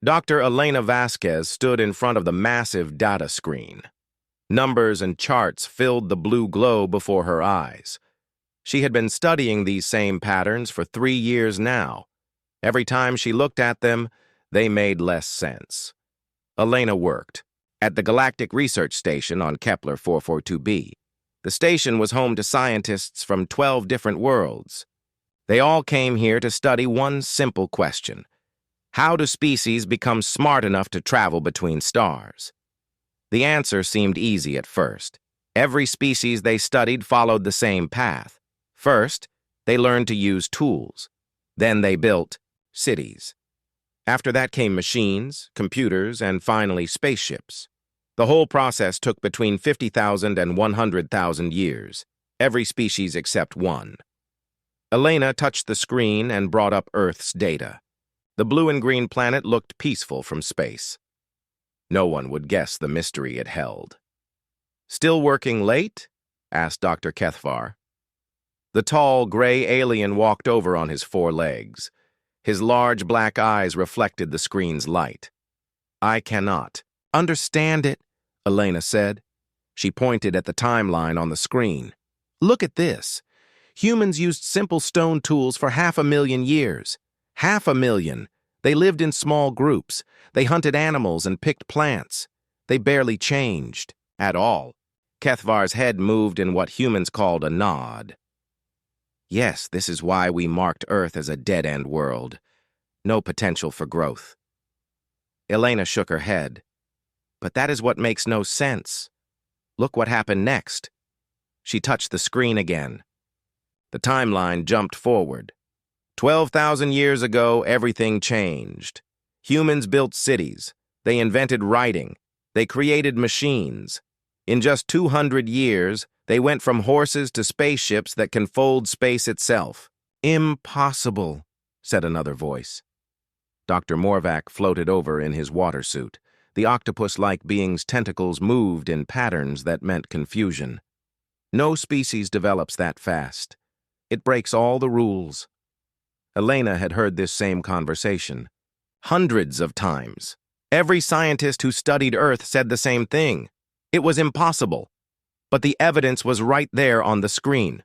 Dr. Elena Vasquez stood in front of the massive data screen. Numbers and charts filled the blue glow before her eyes. She had been studying these same patterns for 3 years now. Every time she looked at them, they made less sense. Elena worked at the Galactic Research Station on Kepler 442b. The station was home to scientists from 12 different worlds. They all came here to study one simple question: how do species become smart enough to travel between stars? The answer seemed easy at first. Every species they studied followed the same path. First, they learned to use tools. Then they built cities. After that came machines, computers, and finally spaceships. The whole process took between 50,000 and 100,000 years, every species except one. Elena touched the screen and brought up Earth's data. The blue and green planet looked peaceful from space. No one would guess the mystery it held. "Still working late?" asked Dr. Kethvar. The tall, gray alien walked over on his 4 legs. His large black eyes reflected the screen's light. "I cannot understand it," Elena said. She pointed at the timeline on the screen. "Look at this. Humans used simple stone tools for 500,000 years. 500,000. They lived in small groups. They hunted animals and picked plants. They barely changed at all." Kethvar's head moved in what humans called a nod. "Yes, this is why we marked Earth as a dead-end world. No potential for growth." Elena shook her head. "But that is what makes no sense. Look what happened next." She touched the screen again. The timeline jumped forward. 12,000 years ago, everything changed. Humans built cities. They invented writing. They created machines. In just 200 years, they went from horses to spaceships that can fold space itself. "Impossible," said another voice. Dr. Morvac floated over in his water suit. The octopus-like being's tentacles moved in patterns that meant confusion. "No species develops that fast. It breaks all the rules." Elena had heard this same conversation hundreds of times. Every scientist who studied Earth said the same thing. It was impossible. But the evidence was right there on the screen.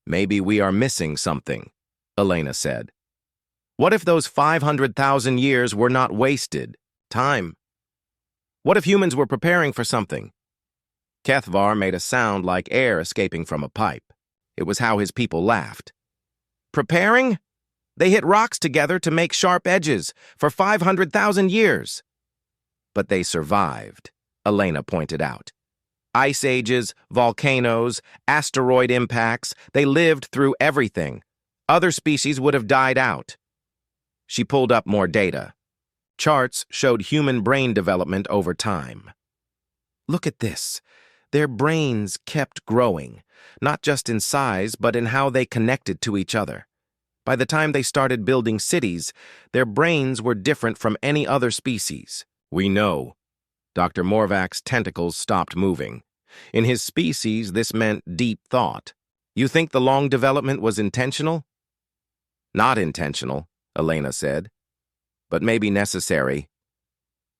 "Maybe we are missing something," Elena said. "What if those 500,000 years were not wasted time? What if humans were preparing for something?" Kethvar made a sound like air escaping from a pipe. It was how his people laughed. "Preparing? They hit rocks together to make sharp edges for 500,000 years." "But they survived," Elena pointed out. "Ice ages, volcanoes, asteroid impacts, they lived through everything. Other species would have died out." She pulled up more data. Charts showed human brain development over time. "Look at this. Their brains kept growing, not just in size, but in how they connected to each other. By the time they started building cities, their brains were different from any other species." "We know." Dr. Morvac's tentacles stopped moving. In his species, this meant deep thought. "You think the long development was intentional?" "Not intentional," Elena said, "but maybe necessary.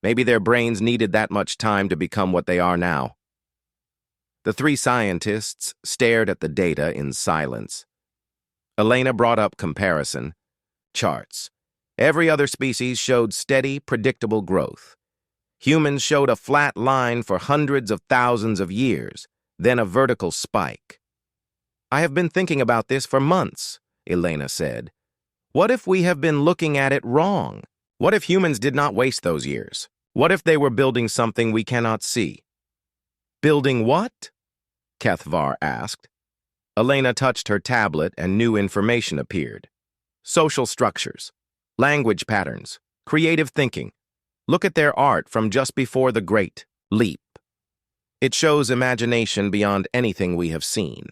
Maybe their brains needed that much time to become what they are now." The 3 scientists stared at the data in silence. Elena brought up comparison. Charts. Every other species showed steady, predictable growth. Humans showed a flat line for hundreds of thousands of years, then a vertical spike. "I have been thinking about this for months," Elena said. "What if we have been looking at it wrong? What if humans did not waste those years? What if they were building something we cannot see?" "Building what?" Kethvar asked. Elena touched her tablet and new information appeared. Social structures, language patterns, creative thinking. Look at their art from just before the Great Leap. It shows imagination beyond anything we have seen.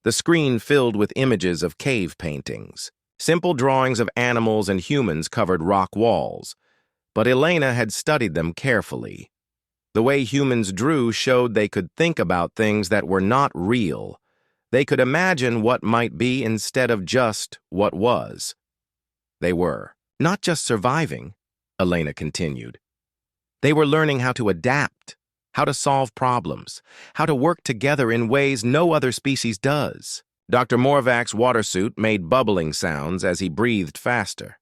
The screen filled with images of cave paintings. Simple drawings of animals and humans covered rock walls, but Elena had studied them carefully. The way humans drew showed they could think about things that were not real. They could imagine what might be instead of just what was. They were not just surviving, Elena continued. They were learning how to adapt, how to solve problems, how to work together in ways no other species does. Dr. Morvac's water suit made bubbling sounds as he breathed faster.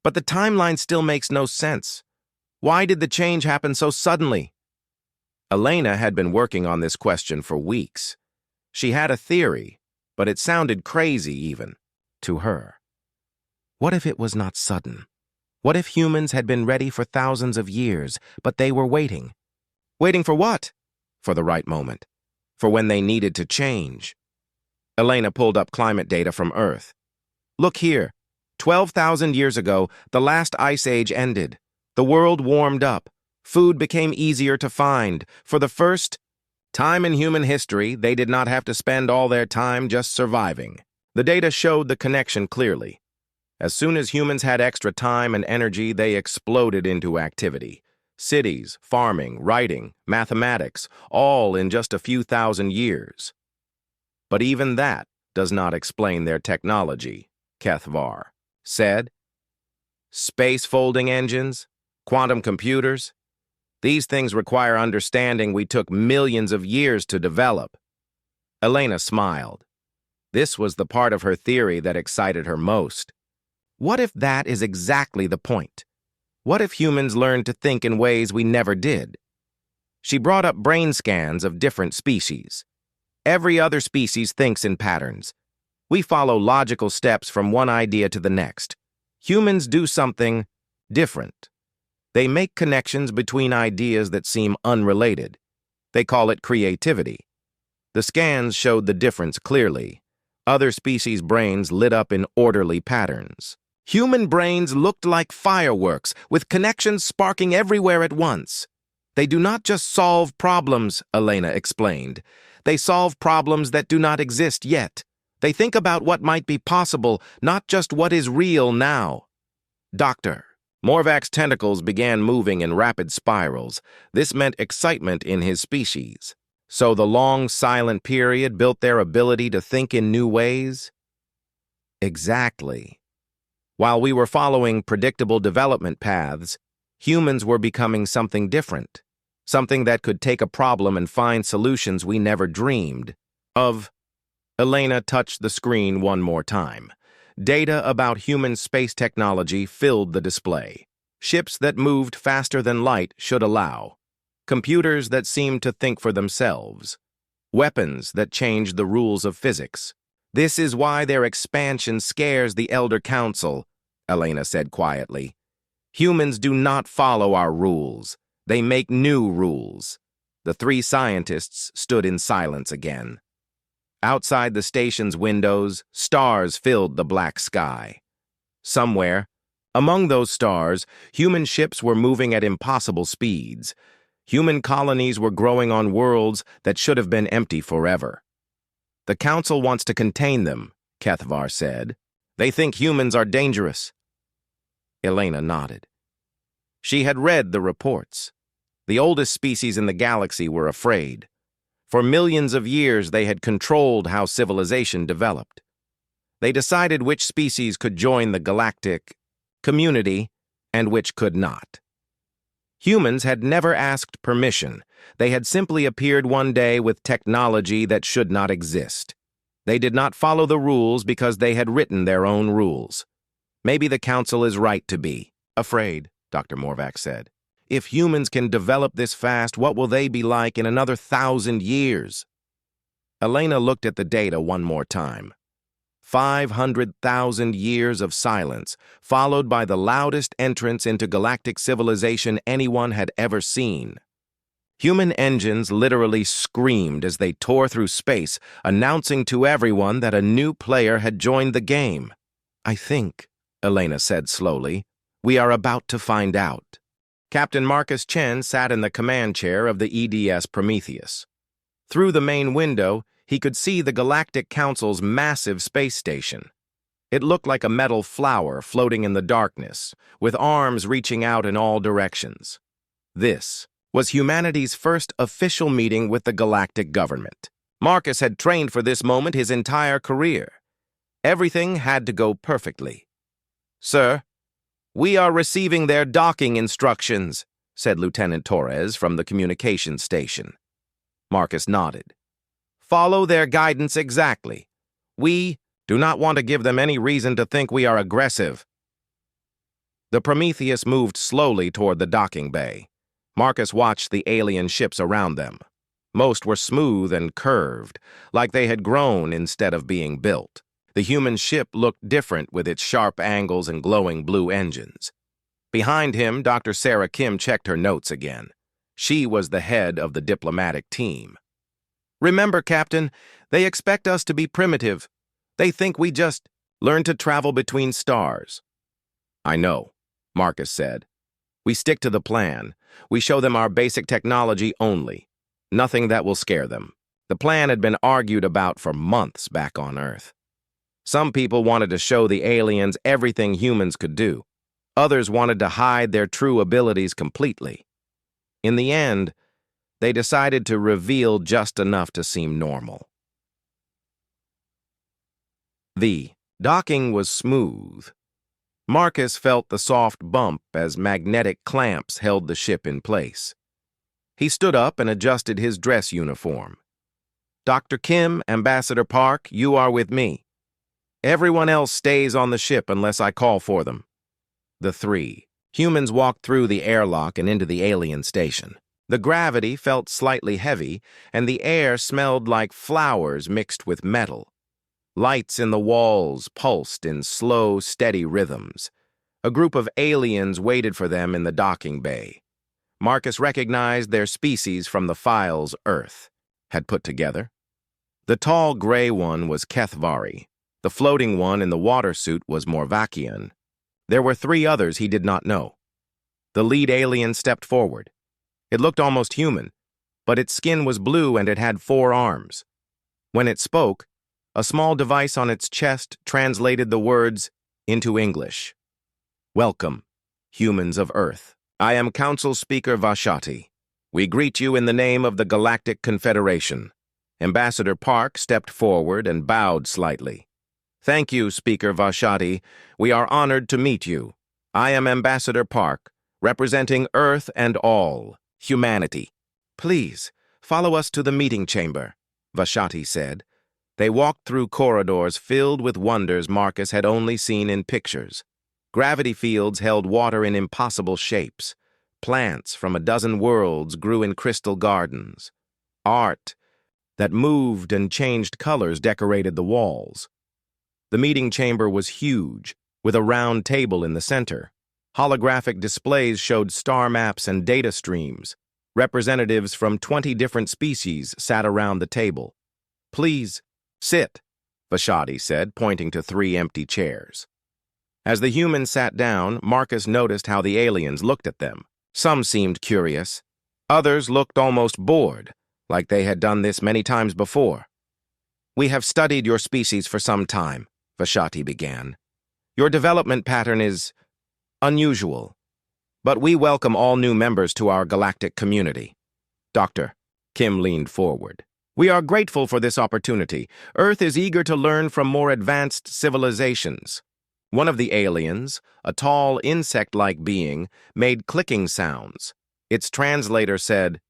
But the timeline still makes no sense. Why did the change happen so suddenly? Elena had been working on this question for weeks. She had a theory, but it sounded crazy even to her. What if it was not sudden? What if humans had been ready for thousands of years, but they were waiting? Waiting for what? For the right moment. For when they needed to change. Elena pulled up climate data from Earth. Look here. 12,000 years ago, the last ice age ended. The world warmed up. Food became easier to find. For the first time in human history, they did not have to spend all their time just surviving. The data showed the connection clearly. As soon as humans had extra time and energy, they exploded into activity. Cities, farming, writing, mathematics, all in just a few thousand years. But even that does not explain their technology, HFY said. Space folding engines, quantum computers, these things require understanding we took millions of years to develop. Elena smiled. This was the part of her theory that excited her most. What if that is exactly the point? What if humans learned to think in ways we never did? She brought up brain scans of different species. Every other species thinks in patterns. We follow logical steps from one idea to the next. Humans do something different. They make connections between ideas that seem unrelated. They call it creativity. The scans showed the difference clearly. Other species' brains lit up in orderly patterns. Human brains looked like fireworks, with connections sparking everywhere at once. They do not just solve problems, Elena explained. They solve problems that do not exist yet. They think about what might be possible, not just what is real now. Doctor. Morvac's tentacles began moving in rapid spirals. This meant excitement in his species. So the long, silent period built their ability to think in new ways? Exactly. While we were following predictable development paths, humans were becoming something different, something that could take a problem and find solutions we never dreamed of. Elena touched the screen one more time. Data about human space technology filled the display. Ships that moved faster than light should allow. Computers that seemed to think for themselves. Weapons that changed the rules of physics. This is why their expansion scares the Elder Council, Elena said quietly. Humans do not follow our rules. They make new rules. The three scientists stood in silence again. Outside the station's windows, stars filled the black sky. Somewhere, among those stars, human ships were moving at impossible speeds. Human colonies were growing on worlds that should have been empty forever. The Council wants to contain them, HFY said. They think humans are dangerous. Elena nodded. She had read the reports. The oldest species in the galaxy were afraid. For millions of years, they had controlled how civilization developed. They decided which species could join the galactic community and which could not. Humans had never asked permission. They had simply appeared one day with technology that should not exist. They did not follow the rules because they had written their own rules. Maybe the Council is right to be afraid, Dr. Morvac said. If humans can develop this fast, what will they be like in another 1,000 years? Elena looked at the data one more time. 500,000 years of silence, followed by the loudest entrance into galactic civilization anyone had ever seen. Human engines literally screamed as they tore through space, announcing to everyone that a new player had joined the game. I think, Elena said slowly, we are about to find out. Captain Marcus Chen sat in the command chair of the EDS Prometheus. Through the main window, he could see the Galactic Council's massive space station. It looked like a metal flower floating in the darkness, with arms reaching out in all directions. This was humanity's first official meeting with the galactic government. Marcus had trained for this moment his entire career. Everything had to go perfectly. Sir, "We are receiving their docking instructions," said Lieutenant Torres from the communications station. Marcus nodded. "Follow their guidance exactly. We do not want to give them any reason to think we are aggressive." The Prometheus moved slowly toward the docking bay. Marcus watched the alien ships around them. Most were smooth and curved, like they had grown instead of being built. The human ship looked different with its sharp angles and glowing blue engines. Behind him, Dr. Sarah Kim checked her notes again. She was the head of the diplomatic team. "Remember, Captain, they expect us to be primitive. They think we just learn to travel between stars." "I know," Marcus said. "We stick to the plan. We show them our basic technology only. Nothing that will scare them." The plan had been argued about for months back on Earth. Some people wanted to show the aliens everything humans could do. Others wanted to hide their true abilities completely. In the end, they decided to reveal just enough to seem normal. The docking was smooth. Marcus felt the soft bump as magnetic clamps held the ship in place. He stood up and adjusted his dress uniform. "Dr. Kim, Ambassador Park, you are with me. Everyone else stays on the ship unless I call for them." The three humans walked through the airlock and into the alien station. The gravity felt slightly heavy, and the air smelled like flowers mixed with metal. Lights in the walls pulsed in slow, steady rhythms. A group of aliens waited for them in the docking bay. Marcus recognized their species from the files Earth had put together. The tall gray one was Kethvari. The floating one in the water suit was Morvakian. There were three others he did not know. The lead alien stepped forward. It looked almost human, but its skin was blue and it had 4 arms. When it spoke, a small device on its chest translated the words into English. "Welcome, humans of Earth. I am Council Speaker Vashati. We greet you in the name of the Galactic Confederation." Ambassador Park stepped forward and bowed slightly. "Thank you, Speaker Vashati. We are honored to meet you. I am Ambassador Park, representing Earth and all humanity." "Please, follow us to the meeting chamber," Vashati said. They walked through corridors filled with wonders Marcus had only seen in pictures. Gravity fields held water in impossible shapes. Plants from a dozen worlds grew in crystal gardens. Art that moved and changed colors decorated the walls. The meeting chamber was huge, with a round table in the center. Holographic displays showed star maps and data streams. Representatives from 20 different species sat around the table. "Please, sit," Vashati said, pointing to 3 empty chairs. As the humans sat down, Marcus noticed how the aliens looked at them. Some seemed curious. Others looked almost bored, like they had done this many times before. "We have studied your species for some time," Vashati began. "Your development pattern is unusual, but we welcome all new members to our galactic community." "Doctor," Kim leaned forward. "We are grateful for this opportunity. Earth is eager to learn from more advanced civilizations." One of the aliens, a tall insect-like being, made clicking sounds. Its translator said,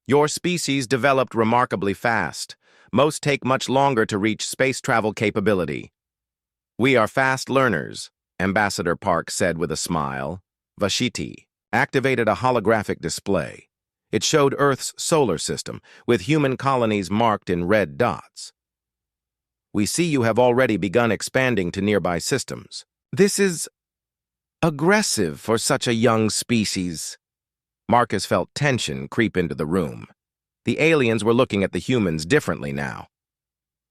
"Your species developed remarkably fast. Most take much longer to reach space travel capability." "We are fast learners," Ambassador Park said with a smile. Vashiti activated a holographic display. It showed Earth's solar system, with human colonies marked in red dots. "We see you have already begun expanding to nearby systems. This is aggressive for such a young species." Marcus felt tension creep into the room. The aliens were looking at the humans differently now.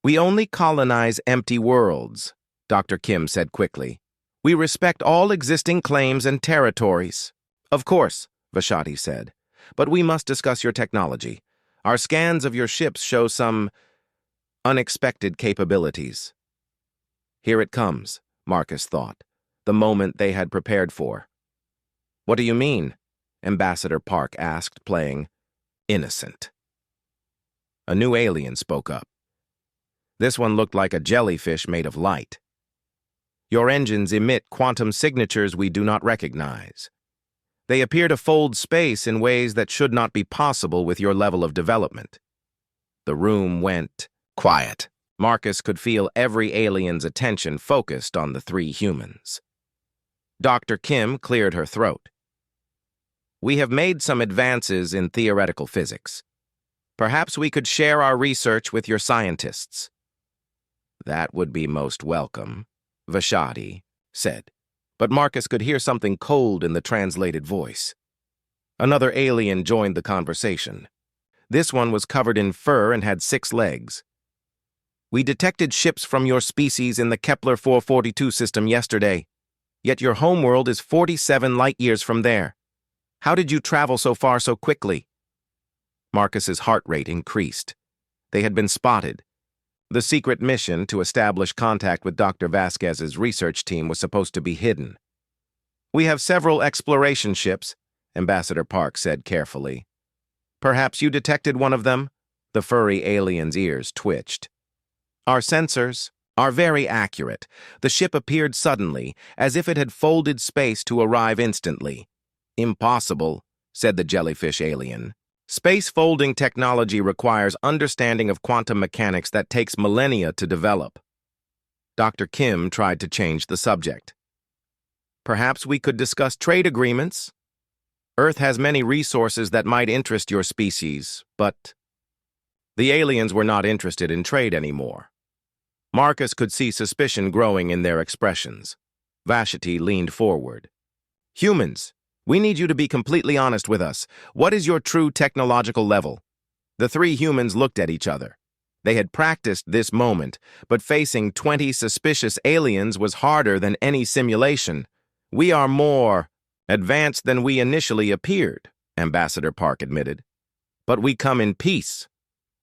"We only colonize empty worlds," Dr. Kim said quickly. "We respect all existing claims and territories." "Of course," Vashati said, "but we must discuss your technology. Our scans of your ships show some unexpected capabilities." Here it comes, Marcus thought, the moment they had prepared for. "What do you mean?" Ambassador Park asked, playing innocent. A new alien spoke up. This one looked like a jellyfish made of light. Your engines emit quantum signatures we do not recognize. They appear to fold space in ways that should not be possible with your level of development. The room went quiet. Marcus could feel every alien's attention focused on the three humans. Dr. Kim cleared her throat. We have made some advances in theoretical physics. Perhaps we could share our research with your scientists. That would be most welcome, Vashati said. But Marcus could hear something cold in the translated voice. Another alien joined the conversation. This one was covered in fur and had 6 legs. We detected ships from your species in the Kepler 442 system yesterday, yet your homeworld is 47 light-years from there. How did you travel so far so quickly? Marcus's heart rate increased. They had been spotted. The secret mission to establish contact with Dr. Vasquez's research team was supposed to be hidden. We have several exploration ships, Ambassador Park said carefully. Perhaps you detected one of them? The furry alien's ears twitched. Our sensors are very accurate. The ship appeared suddenly, as if it had folded space to arrive instantly. Impossible, said the jellyfish alien. Space folding technology requires understanding of quantum mechanics that takes millennia to develop. Dr. Kim tried to change the subject. Perhaps we could discuss trade agreements. Earth has many resources that might interest your species, but the aliens were not interested in trade anymore. Marcus could see suspicion growing in their expressions. Vashti leaned forward. Humans, we need you to be completely honest with us. What is your true technological level? The 3 humans looked at each other. They had practiced this moment, but facing 20 suspicious aliens was harder than any simulation. We are more advanced than we initially appeared, Ambassador Park admitted. But we come in peace.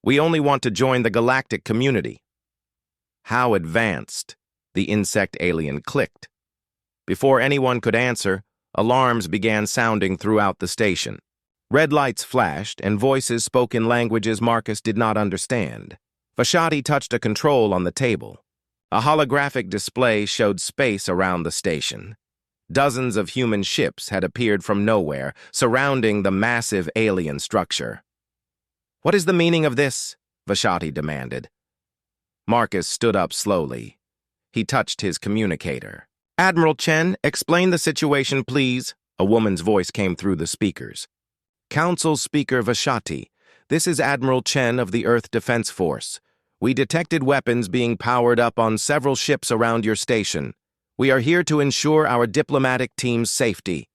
We only want to join the galactic community. How advanced? The insect alien clicked. Before anyone could answer, alarms began sounding throughout the station. Red lights flashed, and voices spoke in languages Marcus did not understand. Vashti touched a control on the table. A holographic display showed space around the station. Dozens of human ships had appeared from nowhere, surrounding the massive alien structure. What is the meaning of this? Vashti demanded. Marcus stood up slowly. He touched his communicator. Admiral Chen, explain the situation, please. A woman's voice came through the speakers. Council Speaker Vashti, this is Admiral Chen of the Earth Defense Force. We detected weapons being powered up on several ships around your station. We are here to ensure our diplomatic team's safety.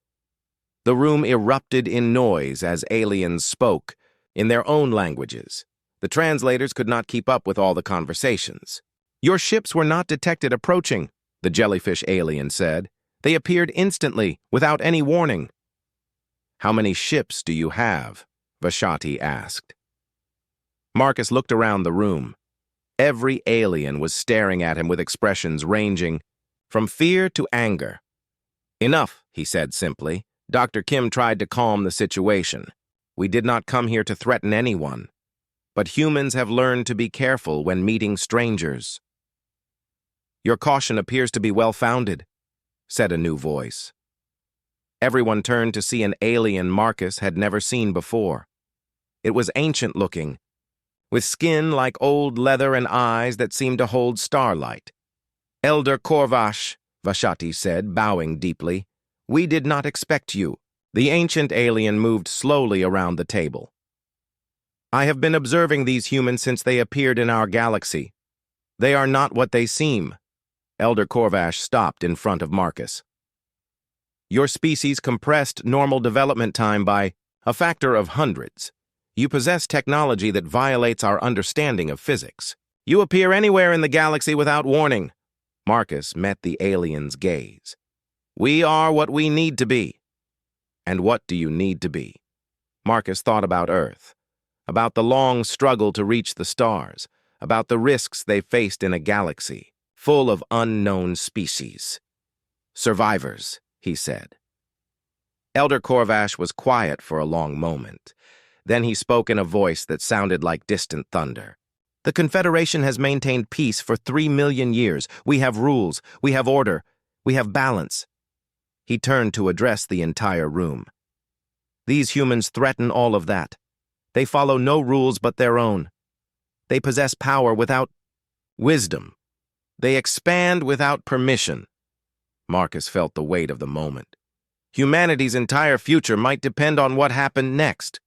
The room erupted in noise as aliens spoke, in their own languages. The translators could not keep up with all the conversations. Your ships were not detected approaching, the jellyfish alien said. They appeared instantly, without any warning. How many ships do you have? Vashti asked. Marcus looked around the room. Every alien was staring at him with expressions ranging from fear to anger. Enough, he said simply. Dr. Kim tried to calm the situation. We did not come here to threaten anyone. But humans have learned to be careful when meeting strangers. Your caution appears to be well-founded, said a new voice. Everyone turned to see an alien Marcus had never seen before. It was ancient-looking, with skin like old leather and eyes that seemed to hold starlight. Elder Korvash, Vashti said, bowing deeply, we did not expect you. The ancient alien moved slowly around the table. I have been observing these humans since they appeared in our galaxy. They are not what they seem. Elder Korvash stopped in front of Marcus. Your species compressed normal development time by a factor of hundreds. You possess technology that violates our understanding of physics. You appear anywhere in the galaxy without warning. Marcus met the alien's gaze. We are what we need to be. And what do you need to be? Marcus thought about Earth, about the long struggle to reach the stars, about the risks they faced in a galaxy full of unknown species. Survivors, he said. Elder Korvash was quiet for a long moment. Then he spoke in a voice that sounded like distant thunder. The Confederation has maintained peace for 3 million years. We have rules, we have order. We have balance." He turned to address the entire room. "These humans threaten all of that. They follow no rules but their own. They possess power without wisdom. They expand without permission." Marcus felt the weight of the moment. Humanity's entire future might depend on what happened next.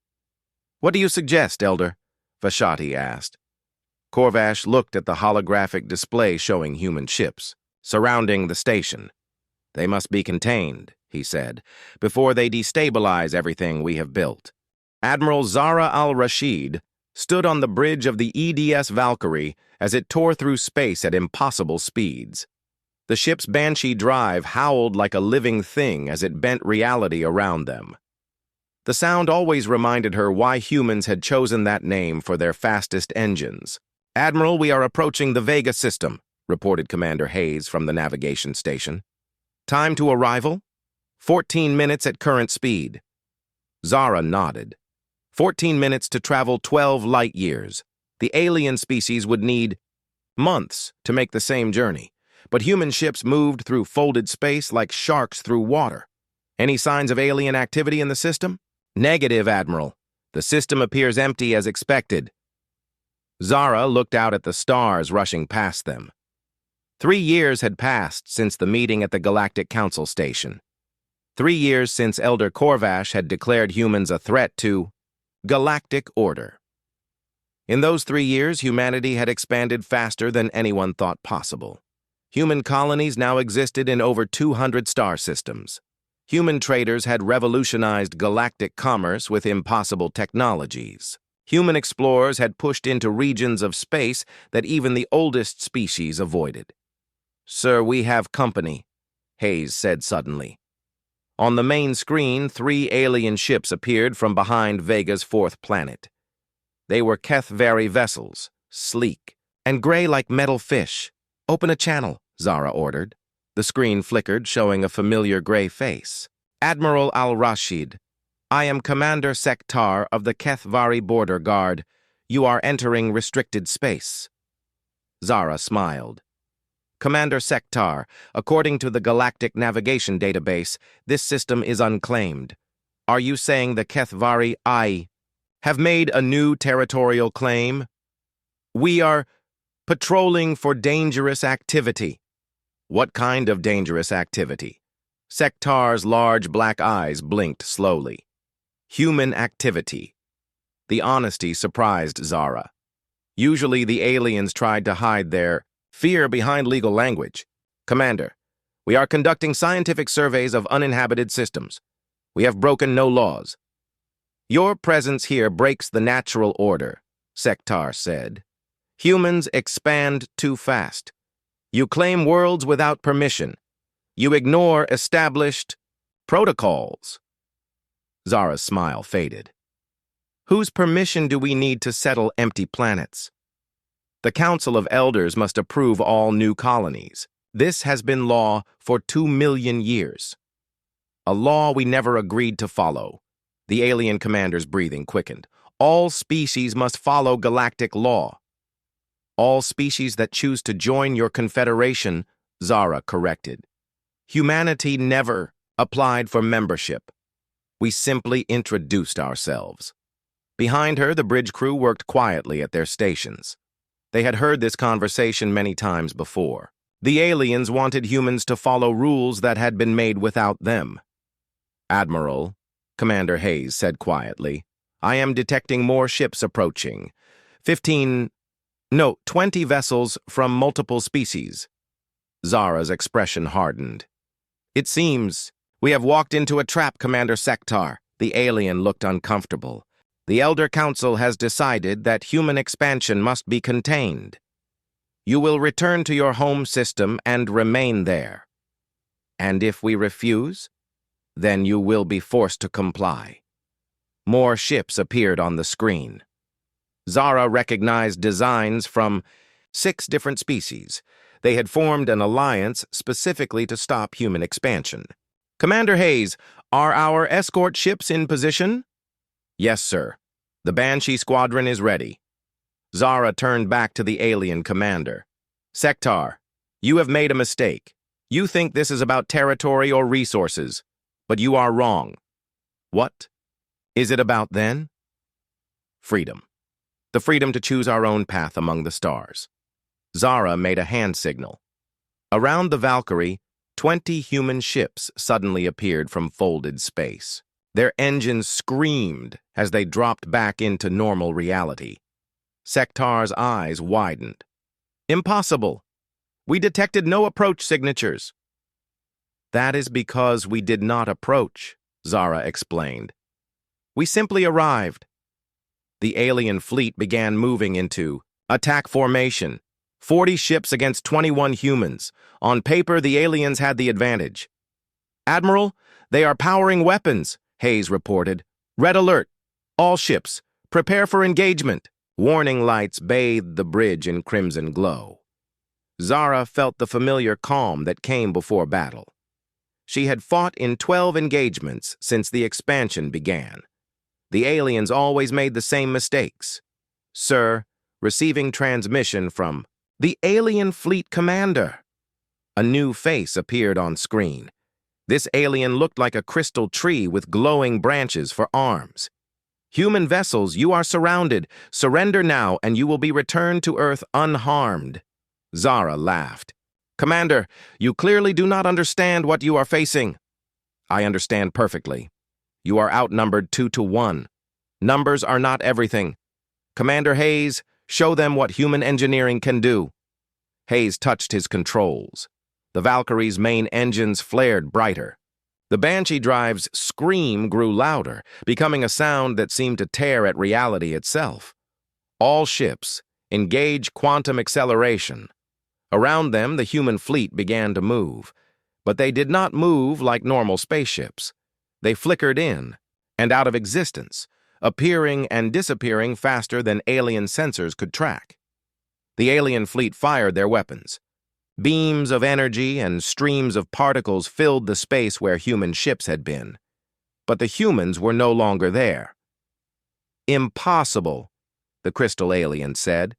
"What do you suggest, Elder?" Vashati asked. Corvash looked at the holographic display showing human ships surrounding the station. "They must be contained," he said, "before they destabilize everything we have built." Admiral Zara al-Rashid stood on the bridge of the EDS Valkyrie as it tore through space at impossible speeds. The ship's Banshee drive howled like a living thing as it bent reality around them. The sound always reminded her why humans had chosen that name for their fastest engines. "Admiral, we are approaching the Vega system," reported Commander Hayes from the navigation station. "Time to arrival? 14 minutes at current speed." Zara nodded. 14 minutes to travel 12 light years. The alien species would need months to make the same journey, but human ships moved through folded space like sharks through water. "Any signs of alien activity in the system?" "Negative, Admiral. The system appears empty as expected." Zara looked out at the stars rushing past them. 3 years had passed since the meeting at the Galactic Council Station. 3 years since Elder Corvash had declared humans a threat to galactic order. In those 3 years, humanity had expanded faster than anyone thought possible. Human colonies now existed in over 200 star systems. Human traders had revolutionized galactic commerce with impossible technologies. Human explorers had pushed into regions of space that even the oldest species avoided. "Sir, we have company," Hayes said suddenly. On the main screen, 3 alien ships appeared from behind Vega's 4th planet. They were Kethvari vessels, sleek, and gray like metal fish. "Open a channel," Zara ordered. The screen flickered, showing a familiar gray face. "Admiral al-Rashid, I am Commander Sektar of the Kethvari Border Guard. You are entering restricted space." Zara smiled. "Commander Sektar, according to the Galactic Navigation Database, this system is unclaimed. Are you saying the Kethvari have made a new territorial claim?" "We are patrolling for dangerous activity." "What kind of dangerous activity?" Sektar's large black eyes blinked slowly. "Human activity." The honesty surprised Zara. Usually the aliens tried to hide their fear behind legal language. "Commander, we are conducting scientific surveys of uninhabited systems. We have broken no laws." "Your presence here breaks the natural order," Sektar said. "Humans expand too fast. You claim worlds without permission. You ignore established protocols." Zara's smile faded. "Whose permission do we need to settle empty planets?" "The Council of Elders must approve all new colonies. This has been law for 2 million years. A law we never agreed to follow." The alien commander's breathing quickened. "All species must follow galactic law." "All species that choose to join your confederation," Zara corrected. "Humanity never applied for membership. We simply introduced ourselves." Behind her, the bridge crew worked quietly at their stations. They had heard this conversation many times before. The aliens wanted humans to follow rules that had been made without them. "Admiral," Commander Hayes said quietly, "I am detecting more ships approaching. 20 vessels from multiple species." Zara's expression hardened. "It seems we have walked into a trap, Commander Sektar." The alien looked uncomfortable. "The Elder Council has decided that human expansion must be contained. You will return to your home system and remain there. And if we refuse, then you will be forced to comply." More ships appeared on the screen. Zara recognized designs from 6 different species. They had formed an alliance specifically to stop human expansion. "Commander Hayes, are our escort ships in position?" "Yes, sir. The Banshee squadron is ready." Zara turned back to the alien commander. "Sektar, you have made a mistake. You think this is about territory or resources, but you are wrong. What is it about then? Freedom. The freedom to choose our own path among the stars. Zara made a hand signal. Around the Valkyrie, 20 human ships suddenly appeared from folded space. Their engines screamed as they dropped back into normal reality. Sektar's eyes widened. Impossible! We detected no approach signatures. That is because we did not approach, Zara explained. We simply arrived. The alien fleet began moving into attack formation. 40 ships against 21 humans. On paper, the aliens had the advantage. Admiral, they are powering weapons, Hayes reported. Red alert. All ships, prepare for engagement. Warning lights bathed the bridge in crimson glow. Zara felt the familiar calm that came before battle. She had fought in 12 engagements since the expansion began. The aliens always made the same mistakes. Sir, receiving transmission from the alien fleet commander. A new face appeared on screen. This alien looked like a crystal tree with glowing branches for arms. Human vessels, you are surrounded. Surrender now, and you will be returned to Earth unharmed. Zara laughed. Commander, you clearly do not understand what you are facing. I understand perfectly. You are outnumbered 2-1. Numbers are not everything. Commander Hayes, show them what human engineering can do. Hayes touched his controls. The Valkyrie's main engines flared brighter. The Banshee drive's scream grew louder, becoming a sound that seemed to tear at reality itself. All ships, engage quantum acceleration. Around them, the human fleet began to move. But they did not move like normal spaceships. They flickered in and out of existence, appearing and disappearing faster than alien sensors could track. The alien fleet fired their weapons. Beams of energy and streams of particles filled the space where human ships had been. But the humans were no longer there. Impossible, the crystal alien said.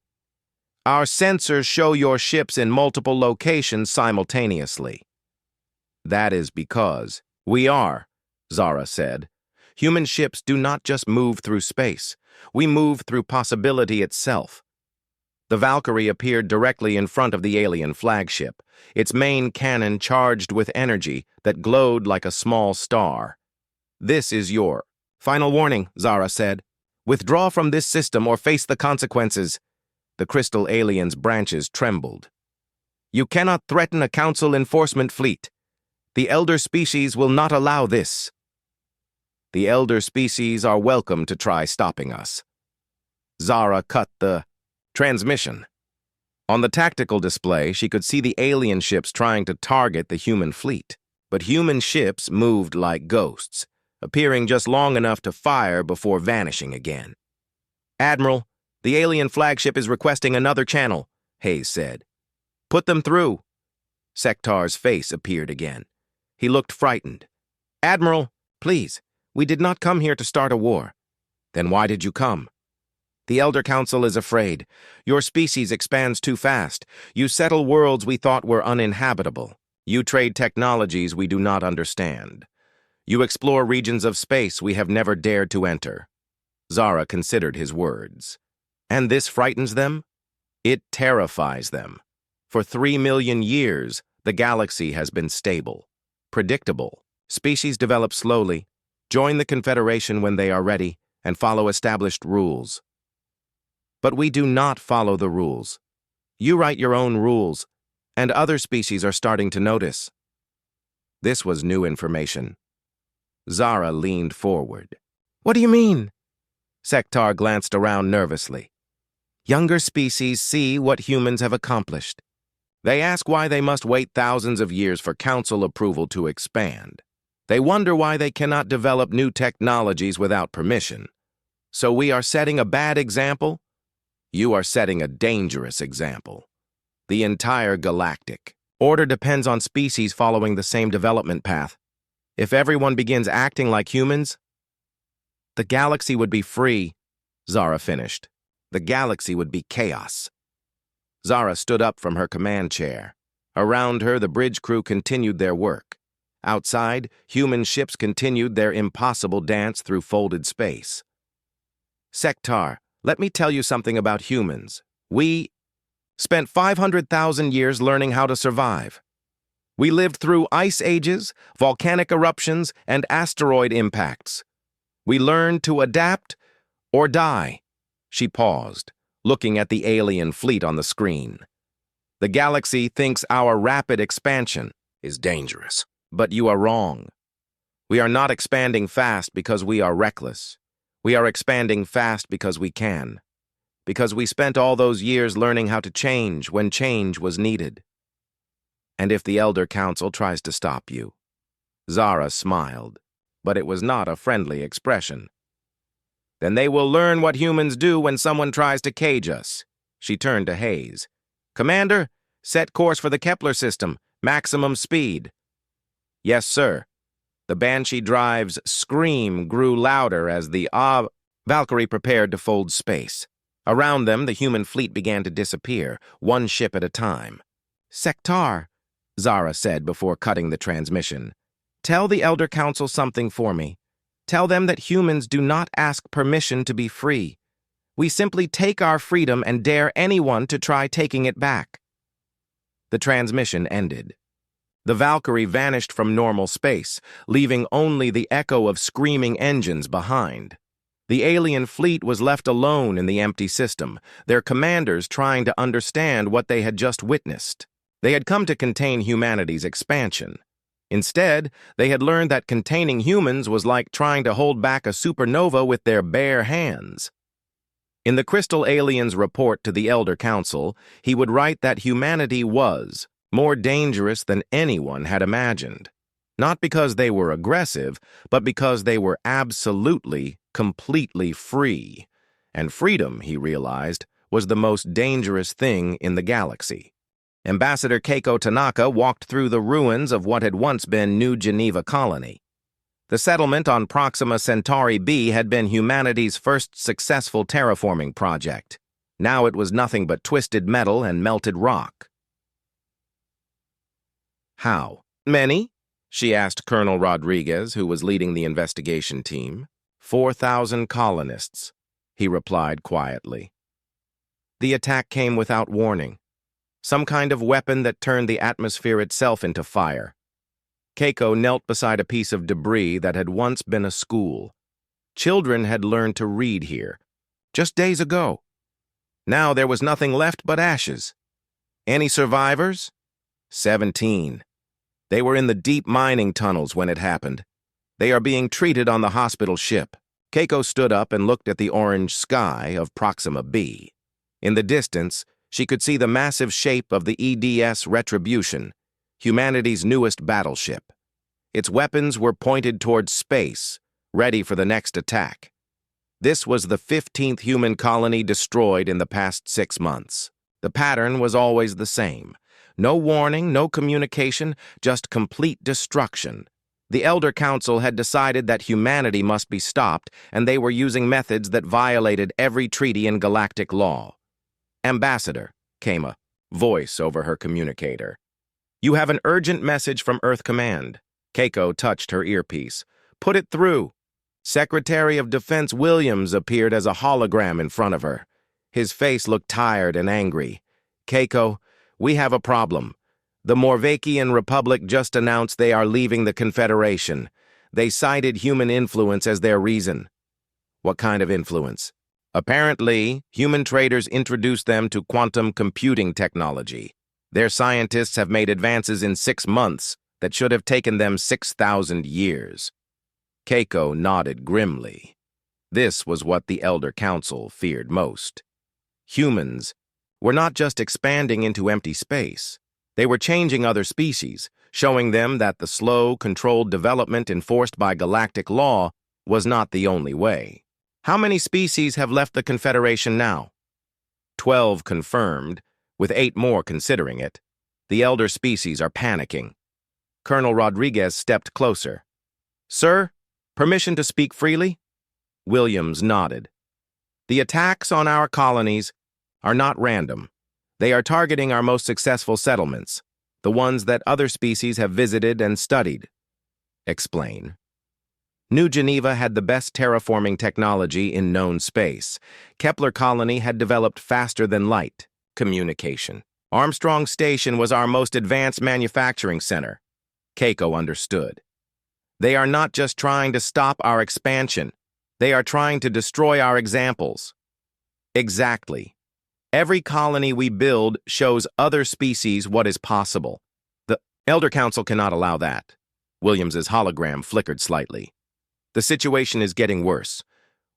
Our sensors show your ships in multiple locations simultaneously. That is because we are, Zara said. Human ships do not just move through space. We move through possibility itself. The Valkyrie appeared directly in front of the alien flagship, its main cannon charged with energy that glowed like a small star. This is your final warning, Zara said. Withdraw from this system or face the consequences. The crystal alien's branches trembled. You cannot threaten a council enforcement fleet. The elder species will not allow this. The elder species are welcome to try stopping us. Zara cut the transmission. On the tactical display, she could see the alien ships trying to target the human fleet. But human ships moved like ghosts, appearing just long enough to fire before vanishing again. Admiral, the alien flagship is requesting another channel, Hayes said. Put them through. Sektar's face appeared again. He looked frightened. Admiral, please, we did not come here to start a war. Then why did you come? The Elder Council is afraid. Your species expands too fast. You settle worlds we thought were uninhabitable. You trade technologies we do not understand. You explore regions of space we have never dared to enter. Zara considered his words. And this frightens them? It terrifies them. For 3 million years, the galaxy has been stable, predictable. Species develop slowly, join the Confederation when they are ready, and follow established rules. But we do not follow the rules. You write your own rules, and other species are starting to notice. This was new information. Zara leaned forward. What do you mean? Sektar glanced around nervously. Younger species see what humans have accomplished. They ask why they must wait thousands of years for council approval to expand. They wonder why they cannot develop new technologies without permission. So we are setting a bad example? You are setting a dangerous example. The entire galactic order depends on species following the same development path. If everyone begins acting like humans, the galaxy would be free, Zara finished. The galaxy would be chaos. Zara stood up from her command chair. Around her, the bridge crew continued their work. Outside, human ships continued their impossible dance through folded space. Sektar, let me tell you something about humans. We spent 500,000 years learning how to survive. We lived through ice ages, volcanic eruptions, and asteroid impacts. We learned to adapt or die. She paused, looking at the alien fleet on the screen. The galaxy thinks our rapid expansion is dangerous, but you are wrong. We are not expanding fast because we are reckless. We are expanding fast because we can. Because we spent all those years learning how to change when change was needed. And if the Elder Council tries to stop you? Zara smiled, but it was not a friendly expression. Then they will learn what humans do when someone tries to cage us. She turned to Hayes. Commander, set course for the Kepler system, maximum speed. Yes, sir. The Banshee drive's scream grew louder as the Valkyrie prepared to fold space. Around them, the human fleet began to disappear, one ship at a time. Sektar, Zara said before cutting the transmission. Tell the Elder Council something for me. Tell them that humans do not ask permission to be free. We simply take our freedom and dare anyone to try taking it back. The transmission ended. The Valkyrie vanished from normal space, leaving only the echo of screaming engines behind. The alien fleet was left alone in the empty system, their commanders trying to understand what they had just witnessed. They had come to contain humanity's expansion. Instead, they had learned that containing humans was like trying to hold back a supernova with their bare hands. In the Crystal Alien's report to the Elder Council, he would write that humanity was more dangerous than anyone had imagined. Not because they were aggressive, but because they were absolutely, completely free. And freedom, he realized, was the most dangerous thing in the galaxy. Ambassador Keiko Tanaka walked through the ruins of what had once been New Geneva Colony. The settlement on Proxima Centauri B had been humanity's first successful terraforming project. Now it was nothing but twisted metal and melted rock. How many? She asked Colonel Rodriguez, who was leading the investigation team. 4,000 colonists, he replied quietly. The attack came without warning. Some kind of weapon that turned the atmosphere itself into fire. Keiko knelt beside a piece of debris that had once been a school. Children had learned to read here, just days ago. Now there was nothing left but ashes. Any survivors? 17. They were in the deep mining tunnels when it happened. They are being treated on the hospital ship. Keiko stood up and looked at the orange sky of Proxima B. In the distance, she could see the massive shape of the EDS Retribution, humanity's newest battleship. Its weapons were pointed towards space, ready for the next attack. This was the 15th human colony destroyed in the past 6 months. The pattern was always the same. No warning, no communication, just complete destruction. The Elder Council had decided that humanity must be stopped, and they were using methods that violated every treaty in galactic law. Ambassador, came a voice over her communicator. You have an urgent message from Earth Command. Keiko touched her earpiece. Put it through. Secretary of Defense Williams appeared as a hologram in front of her. His face looked tired and angry. Keiko, we have a problem. The Morvakian Republic just announced they are leaving the Confederation. They cited human influence as their reason. What kind of influence? Apparently, human traders introduced them to quantum computing technology. Their scientists have made advances in 6 months that should have taken them 6,000 years. Keiko nodded grimly. This was what the Elder Council feared most. Humans were not just expanding into empty space. They were changing other species, showing them that the slow, controlled development enforced by galactic law was not the only way. How many species have left the Confederation now? 12 confirmed, with 8 more considering it. The elder species are panicking. Colonel Rodriguez stepped closer. Sir, permission to speak freely? Williams nodded. The attacks on our colonies are not random. They are targeting our most successful settlements. The ones that other species have visited and studied. Explain. New Geneva had the best terraforming technology in known space. Kepler Colony had developed faster than light communication. Armstrong Station was our most advanced manufacturing center. Keiko understood. They are not just trying to stop our expansion. They are trying to destroy our examples. Exactly. Every colony we build shows other species what is possible. The Elder Council cannot allow that. Williams's hologram flickered slightly. The situation is getting worse.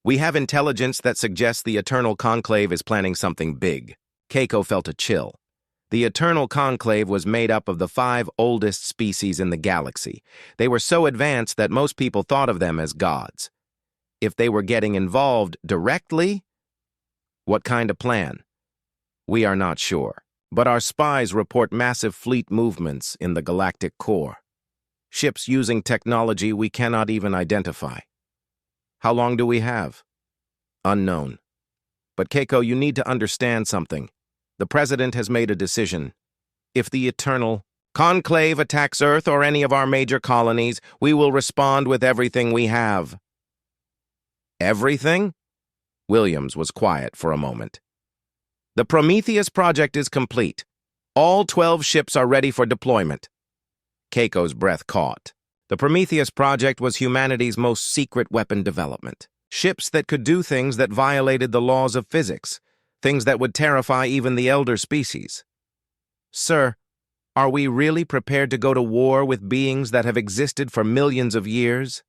We have intelligence that suggests the Eternal Conclave is planning something big. Keiko felt a chill. The Eternal Conclave was made up of the 5 oldest species in the galaxy. They were so advanced that most people thought of them as gods. If they were getting involved directly, what kind of plan? We are not sure, but our spies report massive fleet movements in the galactic core. Ships using technology we cannot even identify. How long do we have? Unknown. But Keiko, you need to understand something. The President has made a decision. If the Eternal Conclave attacks Earth or any of our major colonies, we will respond with everything we have. Everything? Williams was quiet for a moment. The Prometheus project is complete. All 12 ships are ready for deployment. Keiko's breath caught. The Prometheus project was humanity's most secret weapon development. Ships that could do things that violated the laws of physics, things that would terrify even the elder species. Sir, are we really prepared to go to war with beings that have existed for millions of years?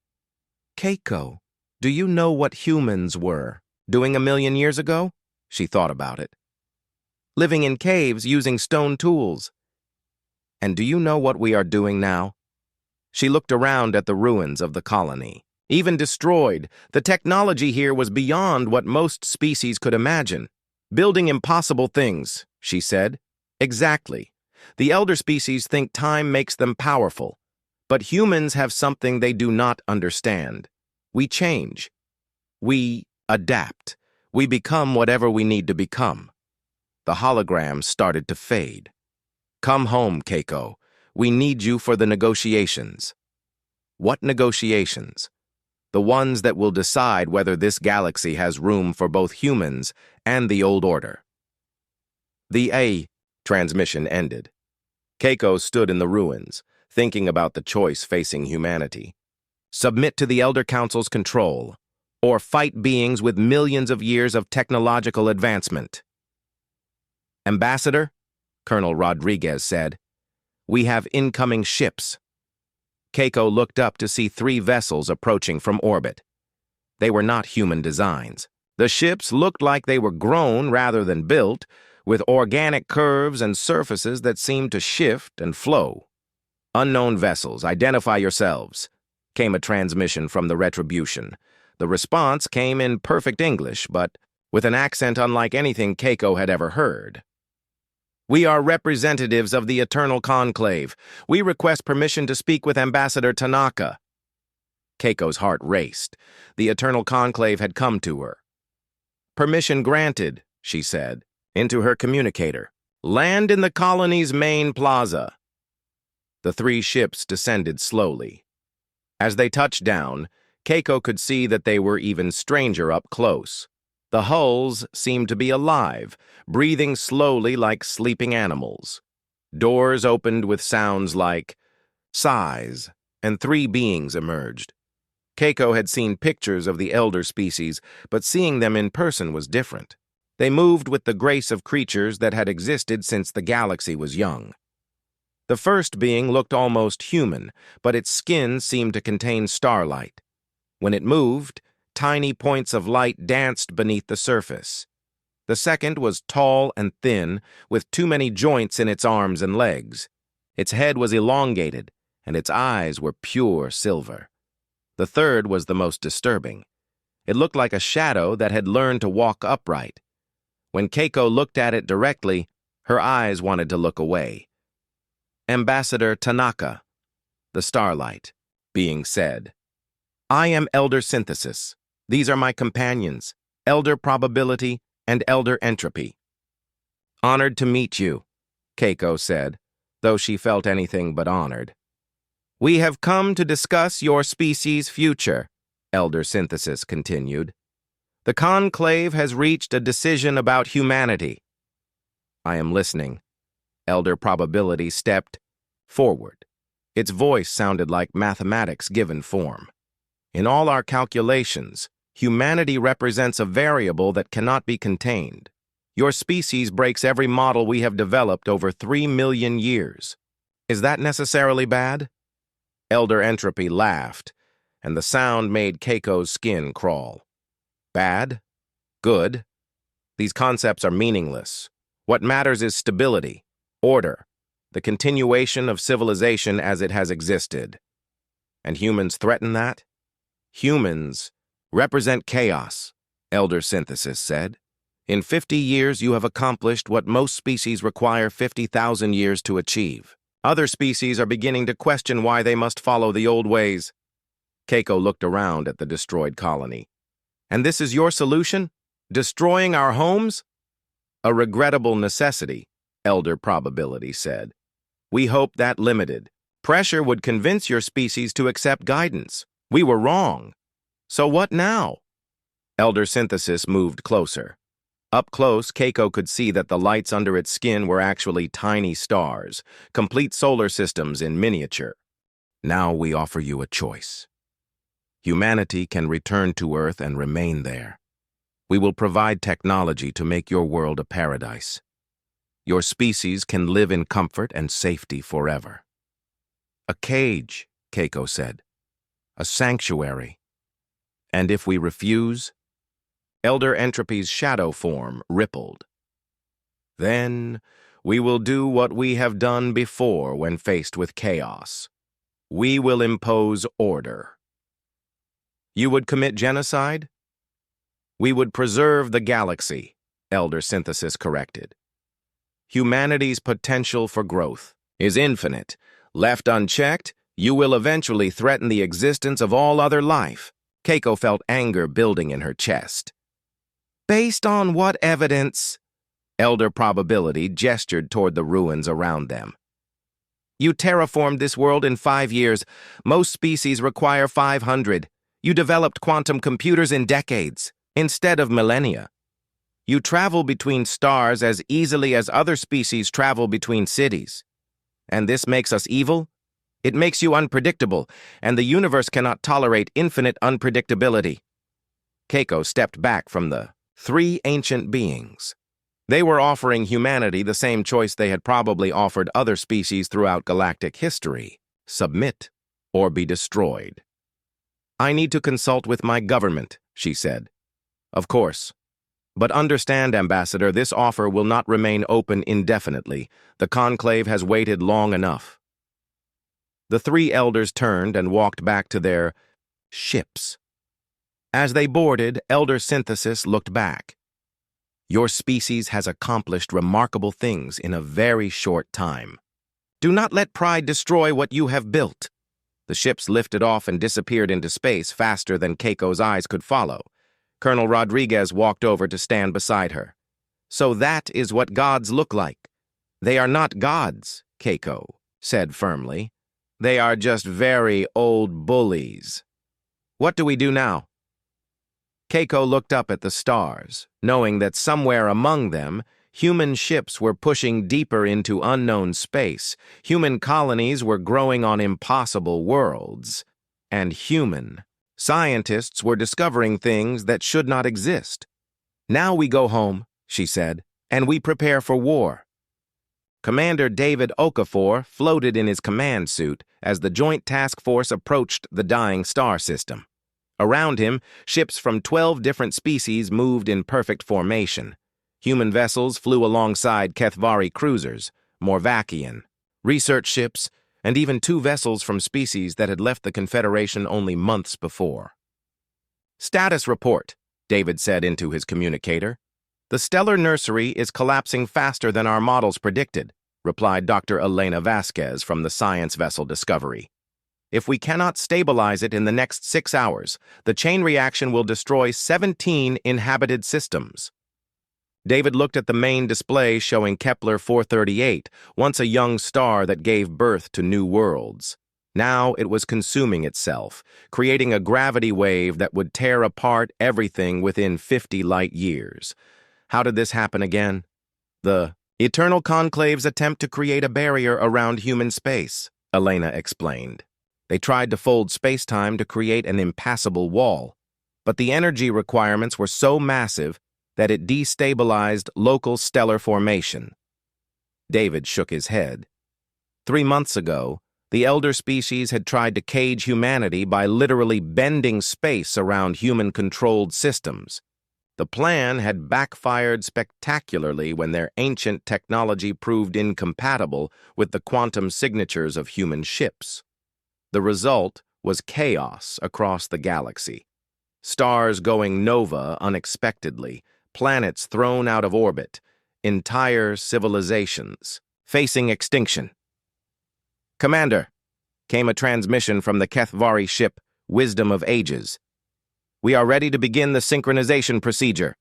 Keiko, do you know what humans were doing 1,000,000 years ago? She thought about it. Living in caves using stone tools. And do you know what we are doing now? She looked around at the ruins of the colony. Even destroyed, the technology here was beyond what most species could imagine. Building impossible things, she said. Exactly. The elder species think time makes them powerful. But humans have something they do not understand. We change. We adapt. We become whatever we need to become. The hologram started to fade. Come home, Keiko. We need you for the negotiations. What negotiations? The ones that will decide whether this galaxy has room for both humans and the old order. The A transmission ended. Keiko stood in the ruins, thinking about the choice facing humanity. Submit to the Elder Council's control, or fight beings with millions of years of technological advancement. Ambassador, Colonel Rodriguez said, we have incoming ships. Keiko looked up to see 3 vessels approaching from orbit. They were not human designs. The ships looked like they were grown rather than built, with organic curves and surfaces that seemed to shift and flow. Unknown vessels, identify yourselves, came a transmission from the Retribution. The response came in perfect English, but with an accent unlike anything Keiko had ever heard. We are representatives of the Eternal Conclave. We request permission to speak with Ambassador Tanaka. Keiko's heart raced. The Eternal Conclave had come to her. Permission granted, she said, into her communicator. Land in the colony's main plaza. The 3 ships descended slowly. As they touched down, Keiko could see that they were even stranger up close. The hulls seemed to be alive, breathing slowly like sleeping animals. Doors opened with sounds like sighs, and 3 beings emerged. Keiko had seen pictures of the elder species, but seeing them in person was different. They moved with the grace of creatures that had existed since the galaxy was young. The first being looked almost human, but its skin seemed to contain starlight. When it moved, tiny points of light danced beneath the surface. The second was tall and thin, with too many joints in its arms and legs. Its head was elongated, and its eyes were pure silver. The third was the most disturbing. It looked like a shadow that had learned to walk upright. When Keiko looked at it directly, her eyes wanted to look away. Ambassador Tanaka, the starlight, being said. I am Elder Synthesis. These are my companions, Elder Probability and Elder Entropy. Honored to meet you, Keiko said. though she felt anything but honored. "We have come to discuss your species' future," Elder Synthesis continued. "The Conclave has reached a decision about humanity." "I am listening." Elder Probability stepped forward. Its voice sounded like mathematics given form. "In all our calculations, humanity represents a variable that cannot be contained. Your species breaks every model we have developed over 3 million years. Is that necessarily bad?" Elder Entropy laughed, and the sound made Keiko's skin crawl. "Bad? Good? These concepts are meaningless. What matters is stability, order, the continuation of civilization as it has existed. And humans threaten that? Humans represent chaos," Elder Synthesis said. "In 50 years, you have accomplished what most species require 50,000 years to achieve. Other species are beginning to question why they must follow the old ways." Keiko looked around at the destroyed colony. "And this is your solution? Destroying our homes?" "A regrettable necessity," Elder Probability said. "We hoped that limited pressure would convince your species to accept guidance. We were wrong. So what now?" Elder Synthesis moved closer. Up close, Keiko could see that the lights under its skin were actually tiny stars, complete solar systems in miniature. "Now we offer you a choice. Humanity can return to Earth and remain there. We will provide technology to make your world a paradise. Your species can live in comfort and safety forever." "A cage," Keiko said. "A sanctuary. And if we refuse?" Elder Entropy's shadow form rippled. "Then we will do what we have done before when faced with chaos. We will impose order." "You would commit genocide?" "We would preserve the galaxy," Elder Synthesis corrected. "Humanity's potential for growth is infinite. Left unchecked, you will eventually threaten the existence of all other life." Keiko felt anger building in her chest. "Based on what evidence?" Elder Probability gestured toward the ruins around them. "You terraformed this world in 5 years. Most species require 500. You developed quantum computers in decades, instead of millennia. You travel between stars as easily as other species travel between cities. And this makes us evil? It makes you unpredictable, and the universe cannot tolerate infinite unpredictability." Keiko stepped back from the 3 ancient beings. They were offering humanity the same choice they had probably offered other species throughout galactic history: submit or be destroyed. "I need to consult with my government," she said. "Of course. But understand, Ambassador, this offer will not remain open indefinitely. The Conclave has waited long enough." The 3 elders turned and walked back to their ships. As they boarded, Elder Synthesis looked back. "Your species has accomplished remarkable things in a very short time. Do not let pride destroy what you have built." The ships lifted off and disappeared into space faster than Keiko's eyes could follow. Colonel Rodriguez walked over to stand beside her. "So that is what gods look like." "They are not gods," Keiko said firmly. "They are just very old bullies. What do we do now?" Keiko looked up at the stars, knowing that somewhere among them, human ships were pushing deeper into unknown space, human colonies were growing on impossible worlds, and human scientists were discovering things that should not exist. "Now we go home," she said, "and we prepare for war." Commander David Okafor floated in his command suit as the Joint Task Force approached the dying star system. Around him, ships from 12 different species moved in perfect formation. Human vessels flew alongside Kethvari cruisers, Morvakian, research ships, and even 2 vessels from species that had left the Confederation only months before. "Status report," David said into his communicator. "The stellar nursery is collapsing faster than our models predicted," replied Dr. Elena Vasquez from the science vessel Discovery. "If we cannot stabilize it in the next 6 hours, the chain reaction will destroy 17 inhabited systems." David looked at the main display showing Kepler 438, once a young star that gave birth to new worlds. Now it was consuming itself, creating a gravity wave that would tear apart everything within 50 light years. How did this happen again? The eternal conclave's attempt to create a barrier around human space, Elena explained. They tried to fold space-time to create an impassable wall, but the energy requirements were so massive that it destabilized local stellar formation. David shook his head. 3 months ago, the elder species had tried to cage humanity by literally bending space around human-controlled systems. The plan had backfired spectacularly when their ancient technology proved incompatible with the quantum signatures of human ships. The result was chaos across the galaxy. Stars going nova unexpectedly, planets thrown out of orbit, entire civilizations facing extinction. "Commander," came a transmission from the HFY ship, Wisdom of Ages. "We are ready to begin the synchronization procedure."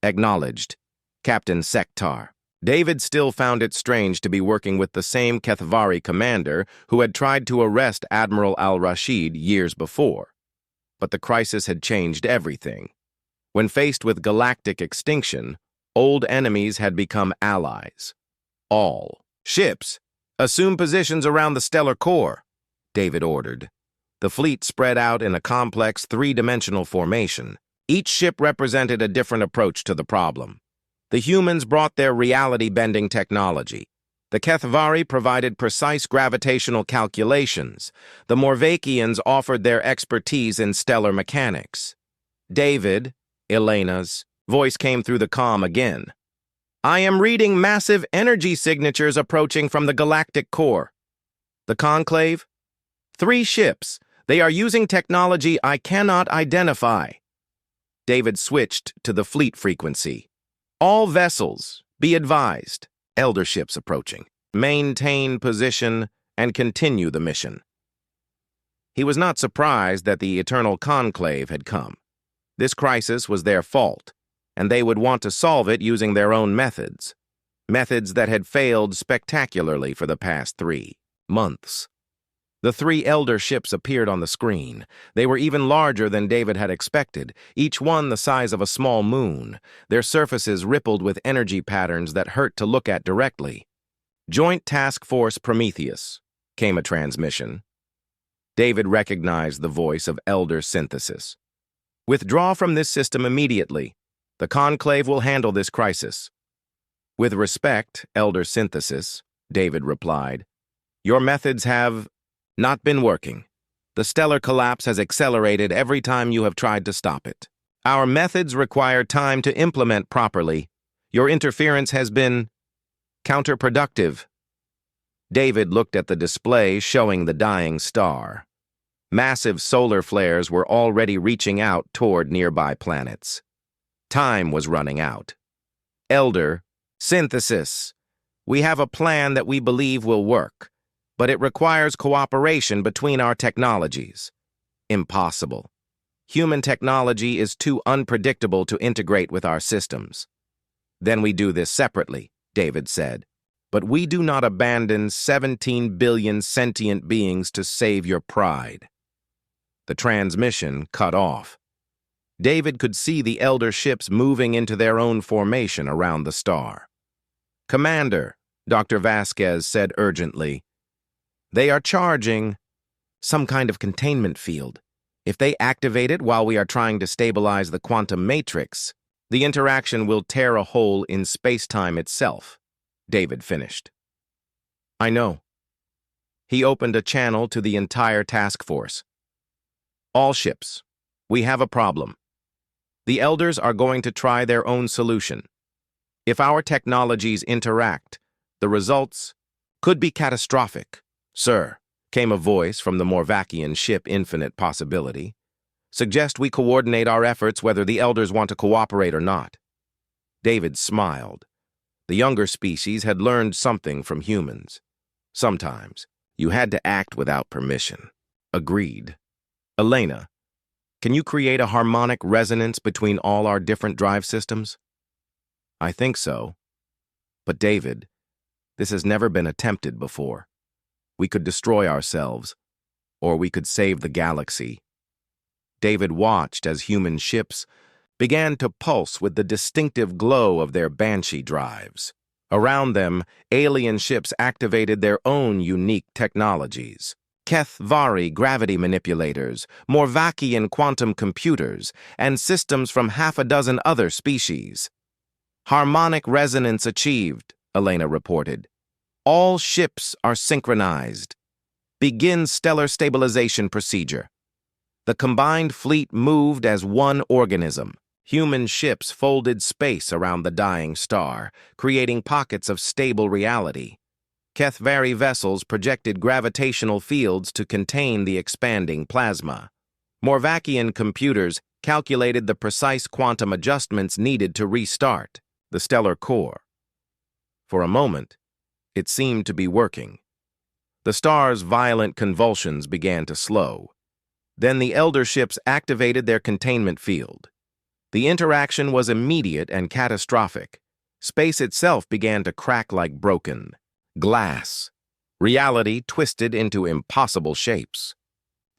Acknowledged. Captain Sektar. David still found it strange to be working with the same HFY commander who had tried to arrest Admiral al-Rashid years before. But the crisis had changed everything. When faced with galactic extinction, old enemies had become allies. "All ships, assume positions around the stellar core," David ordered. The fleet spread out in a complex three-dimensional formation. Each ship represented a different approach to the problem. The humans brought their reality-bending technology. The HFY provided precise gravitational calculations. The Morvakians offered their expertise in stellar mechanics. David, Elena's voice came through the comm again. "I am reading massive energy signatures approaching from the galactic core." "The conclave?" "3 ships. They are using technology I cannot identify." David switched to the fleet frequency. "All vessels, be advised. Elder ships approaching. Maintain position and continue the mission." He was not surprised that the eternal conclave had come. This crisis was their fault, and they would want to solve it using their own methods. Methods that had failed spectacularly for the past 3 months. The 3 elder ships appeared on the screen. They were even larger than David had expected, each one the size of a small moon. Their surfaces rippled with energy patterns that hurt to look at directly. "Joint Task Force Prometheus," came a transmission. David recognized the voice of Elder Synthesis. "Withdraw from this system immediately. The conclave will handle this crisis." "With respect, Elder Synthesis," David replied, "your methods have not been working. The stellar collapse has accelerated every time you have tried to stop it. Our methods require time to implement properly. Your interference has been counterproductive." David looked at the display showing the dying star. Massive solar flares were already reaching out toward nearby planets. Time was running out. "Elder Synthesis, we have a plan that we believe will work, but it requires cooperation between our technologies." "Impossible. Human technology is too unpredictable to integrate with our systems." "Then we do this separately," David said. "But we do not abandon 17 billion sentient beings to save your pride." The transmission cut off. David could see the elder ships moving into their own formation around the star. "Commander," Dr. Vasquez said urgently, "they are charging some kind of containment field. If they activate it while we are trying to stabilize the quantum matrix, the interaction will tear a hole in space-time itself," David finished. "I know." He opened a channel to the entire task force. "All ships, we have a problem. The elders are going to try their own solution. If our technologies interact, the results could be catastrophic." "Sir," came a voice from the Morvakian ship Infinite Possibility, "suggest we coordinate our efforts whether the elders want to cooperate or not." David smiled. The younger species had learned something from humans. Sometimes you had to act without permission. Agreed. "Elena, can you create a harmonic resonance between all our different drive systems?" I think so. But David, this has never been attempted before. We could destroy ourselves, or we could save the galaxy. David watched as human ships began to pulse with the distinctive glow of their Banshee drives. Around them, alien ships activated their own unique technologies. HFY gravity manipulators, Morvakian quantum computers, and systems from half a dozen other species. Harmonic resonance achieved, Elena reported. All ships are synchronized. Begin stellar stabilization procedure. The combined fleet moved as one organism. Human ships folded space around the dying star, creating pockets of stable reality. HFY vessels projected gravitational fields to contain the expanding plasma. Morvakian computers calculated the precise quantum adjustments needed to restart the stellar core. For a moment, it seemed to be working. The star's violent convulsions began to slow. Then the elder ships activated their containment field. The interaction was immediate and catastrophic. Space itself began to crack like broken glass. Reality twisted into impossible shapes.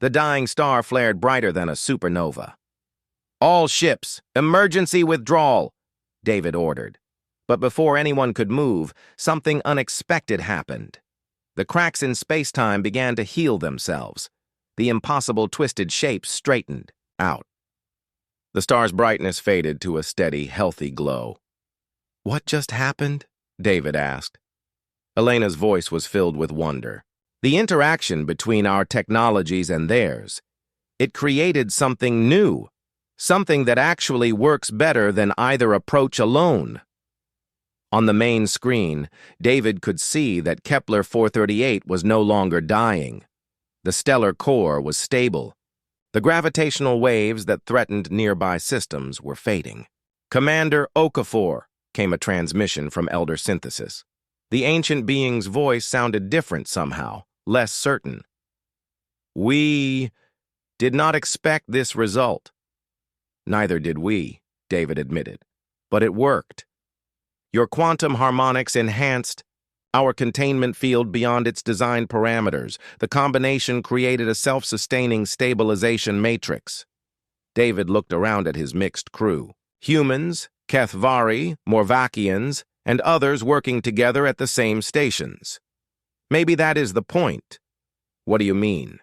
The dying star flared brighter than a supernova. "All ships, emergency withdrawal," David ordered. But before anyone could move, something unexpected happened. The cracks in space-time began to heal themselves. The impossible twisted shapes straightened out. The star's brightness faded to a steady, healthy glow. "What just happened?" David asked. Elena's voice was filled with wonder. "The interaction between our technologies and theirs. It created something new, something that actually works better than either approach alone." On the main screen, David could see that Kepler 438 was no longer dying. The stellar core was stable. The gravitational waves that threatened nearby systems were fading. "Commander Okafor," came a transmission from Elder Synthesis. The ancient being's voice sounded different somehow, less certain. "We did not expect this result." "Neither did we," David admitted. "But it worked. Your quantum harmonics enhanced our containment field beyond its design parameters. The combination created a self-sustaining stabilization matrix." David looked around at his mixed crew. Humans, HFY, Morvakians, and others working together at the same stations. "Maybe that is the point." "What do you mean?"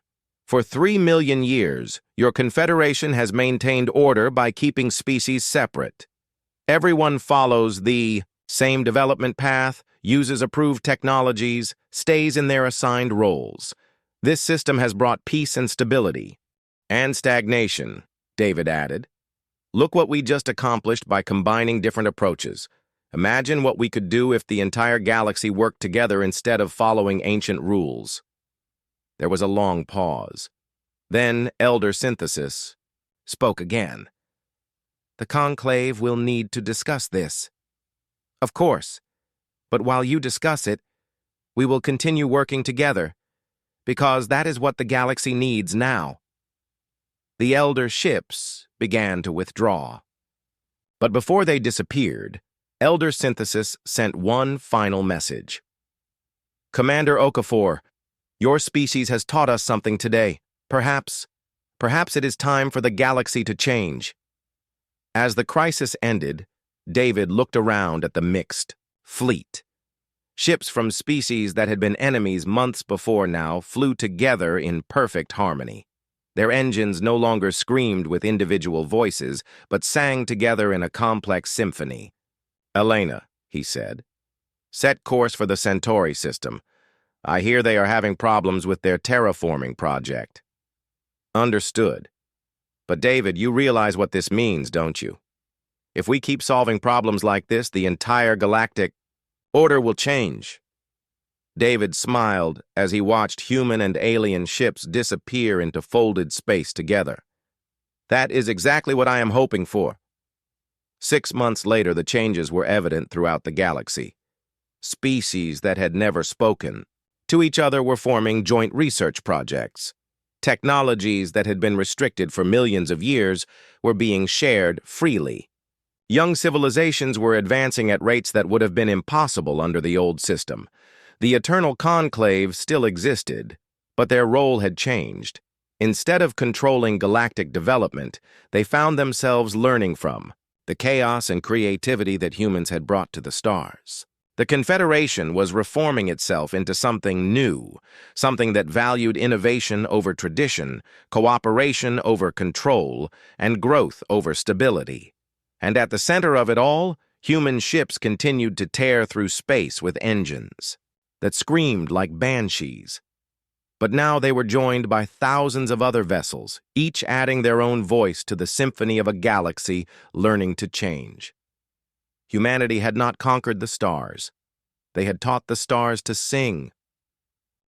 "For 3 million years, your Confederation has maintained order by keeping species separate. Everyone follows the same development path, uses approved technologies, stays in their assigned roles. This system has brought peace and stability." "And stagnation," David added. "Look what we just accomplished by combining different approaches. Imagine what we could do if the entire galaxy worked together instead of following ancient rules." There was a long pause. Then Elder Synthesis spoke again. "The Conclave will need to discuss this." "Of course. But while you discuss it, we will continue working together, because that is what the galaxy needs now." The elder ships began to withdraw. But before they disappeared, Elder Synthesis sent one final message. "Commander Okafor, your species has taught us something today. Perhaps it is time for the galaxy to change." As the crisis ended, David looked around at the mixed fleet. Ships from species that had been enemies months before now flew together in perfect harmony. Their engines no longer screamed with individual voices, but sang together in a complex symphony. "Elena," he said, "set course for the Centauri system. I hear they are having problems with their terraforming project." "Understood. But David, you realize what this means, don't you? If we keep solving problems like this, the entire galactic order will change." David smiled as he watched human and alien ships disappear into folded space together. "That is exactly what I am hoping for." 6 months later, the changes were evident throughout the galaxy. Species that had never spoken to each other were forming joint research projects. Technologies that had been restricted for millions of years were being shared freely. Young civilizations were advancing at rates that would have been impossible under the old system. The Eternal Conclave still existed, but their role had changed. Instead of controlling galactic development, they found themselves learning from the chaos and creativity that humans had brought to the stars. The Confederation was reforming itself into something new, something that valued innovation over tradition, cooperation over control, and growth over stability. And at the center of it all, human ships continued to tear through space with engines that screamed like banshees. But now they were joined by thousands of other vessels, each adding their own voice to the symphony of a galaxy learning to change. Humanity had not conquered the stars. They had taught the stars to sing,